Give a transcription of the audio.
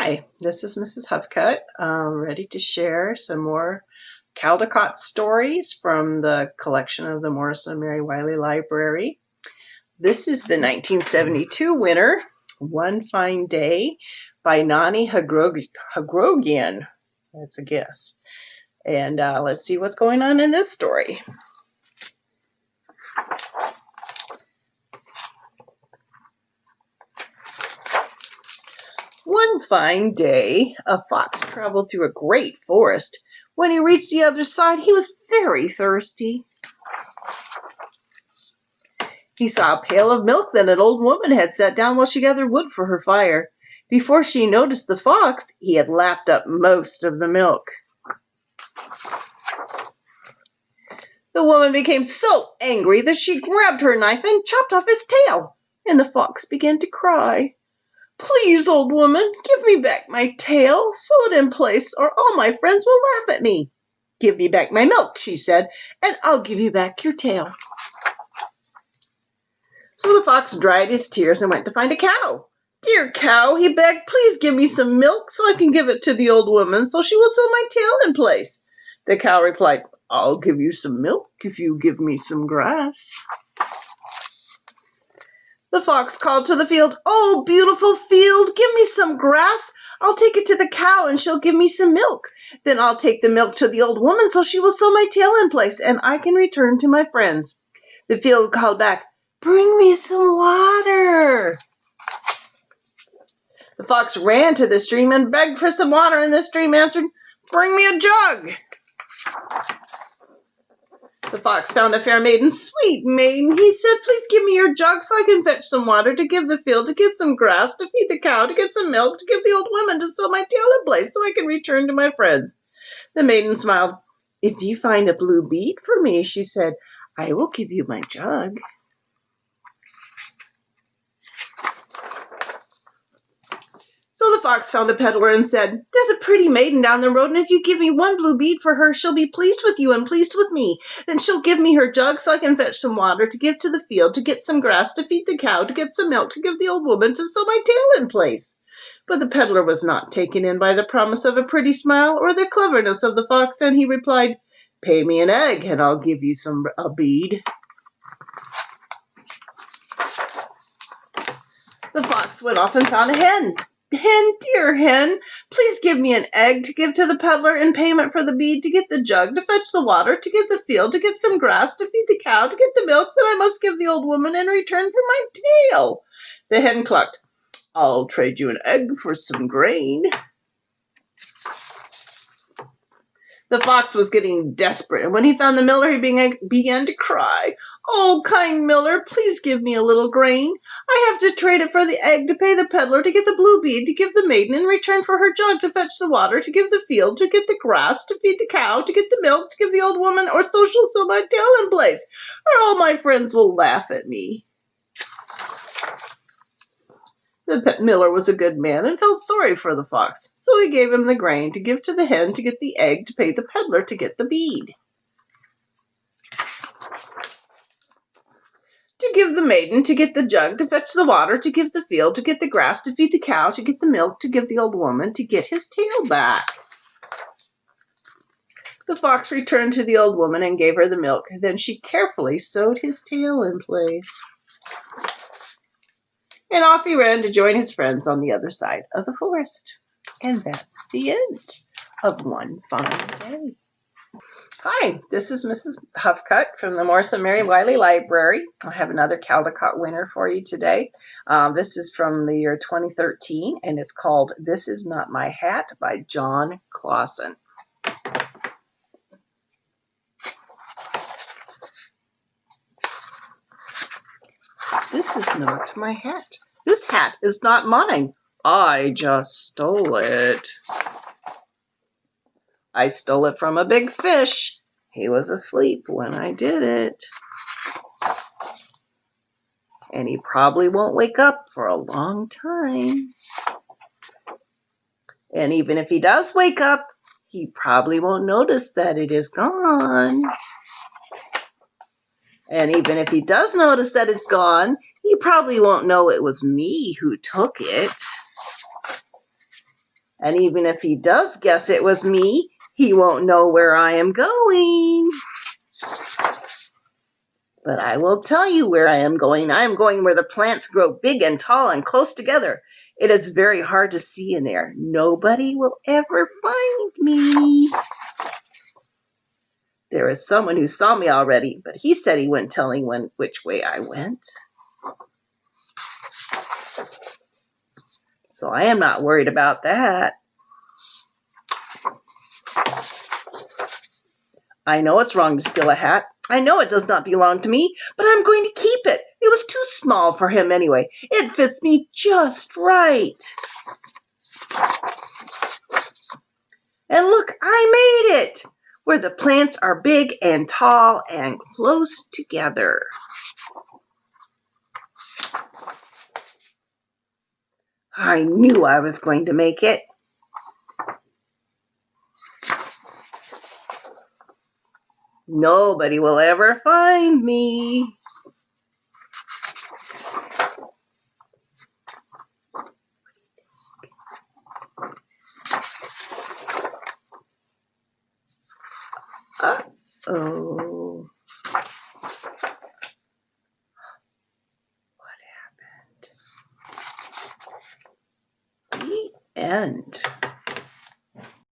Hi, this is Mrs. Huffcutt, ready to share some more Caldecott stories from the collection of the Morrison Mary Wiley Library. This is the 1972 winner, One Fine Day, by Nani Hagrogian. That's a guess. And let's see what's going on in this story. One fine day, a fox traveled through a great forest. When he reached the other side, he was very thirsty. He saw a pail of milk that an old woman had set down while she gathered wood for her fire. Before she noticed the fox, he had lapped up most of the milk. The woman became so angry that she grabbed her knife and chopped off his tail, and the fox began to cry. "Please, old woman, give me back my tail, sew it in place, or all my friends will laugh at me." "Give me back my milk," she said, "and I'll give you back your tail." So the fox dried his tears and went to find a cow. "Dear cow," he begged, "please give me some milk so I can give it to the old woman so she will sew my tail in place." The cow replied, "I'll give you some milk if you give me some grass." The fox called to the field, "Oh, beautiful field, give me some grass. I'll take it to the cow and she'll give me some milk. Then I'll take the milk to the old woman so she will sew my tail in place and I can return to my friends." The field called back, "Bring me some water." The fox ran to the stream and begged for some water, and the stream answered, "Bring me a jug." The fox found a fair maiden. "Sweet maiden," he said, "please give me your jug so I can fetch some water to give the field, to get some grass, to feed the cow, to get some milk, to give the old woman, to sew my tail in place so I can return to my friends." The maiden smiled. "If you find a blue bead for me," she said, "I will give you my jug." So the fox found a peddler and said, "There's a pretty maiden down the road, and if you give me one blue bead for her, she'll be pleased with you and pleased with me. Then she'll give me her jug so I can fetch some water to give to the field, to get some grass, to feed the cow, to get some milk, to give the old woman, to sew my tail in place." But the peddler was not taken in by the promise of a pretty smile or the cleverness of the fox, and he replied, "Pay me an egg, and I'll give you a bead." The fox went off and found a hen. "Hen, dear hen, please give me an egg to give to the peddler in payment for the bead, to get the jug, to fetch the water, to get the field, to get some grass, to feed the cow, to get the milk that I must give the old woman in return for my tail." The hen clucked, "I'll trade you an egg for some grain." The fox was getting desperate, and when he found the miller, he began to cry. "Oh, kind miller, please give me a little grain. I have to trade it for the egg, to pay the peddler, to get the blue bead, to give the maiden in return for her jug, to fetch the water, to give the field, to get the grass, to feed the cow, to get the milk, to give the old woman, or so she'll sew my tail in place, or all my friends will laugh at me." The miller was a good man and felt sorry for the fox, so he gave him the grain to give to the hen, to get the egg, to pay the peddler, to get the bead, to give the maiden, to get the jug, to fetch the water, to give the field, to get the grass, to feed the cow, to get the milk, to give the old woman, to get his tail back. The fox returned to the old woman and gave her the milk. Then she carefully sewed his tail in place. And off he ran to join his friends on the other side of the forest. And that's the end of One Fine Day. Hi, this is Mrs. Huffcutt from the Morrison Mary Wiley Library. I have another Caldecott winner for you today. This is from the year 2013, and it's called "This Is Not My Hat" by John Clausen. This is not my hat. This hat is not mine. I just stole it. I stole it from a big fish. He was asleep when I did it. And he probably won't wake up for a long time. And even if he does wake up, he probably won't notice that it is gone. And even if he does notice that it's gone, he probably won't know it was me who took it. And even if he does guess it was me, he won't know where I am going. But I will tell you where I am going. I am going where the plants grow big and tall and close together. It is very hard to see in there. Nobody will ever find me. There is someone who saw me already, but he said he wouldn't tell anyone which way I went. So I am not worried about that. I know it's wrong to steal a hat. I know it does not belong to me, but I'm going to keep it. It was too small for him anyway. It fits me just right. And look, I made it! Where the plants are big and tall and close together. I knew I was going to make it. Nobody will ever find me. Uh-oh. What happened? The end.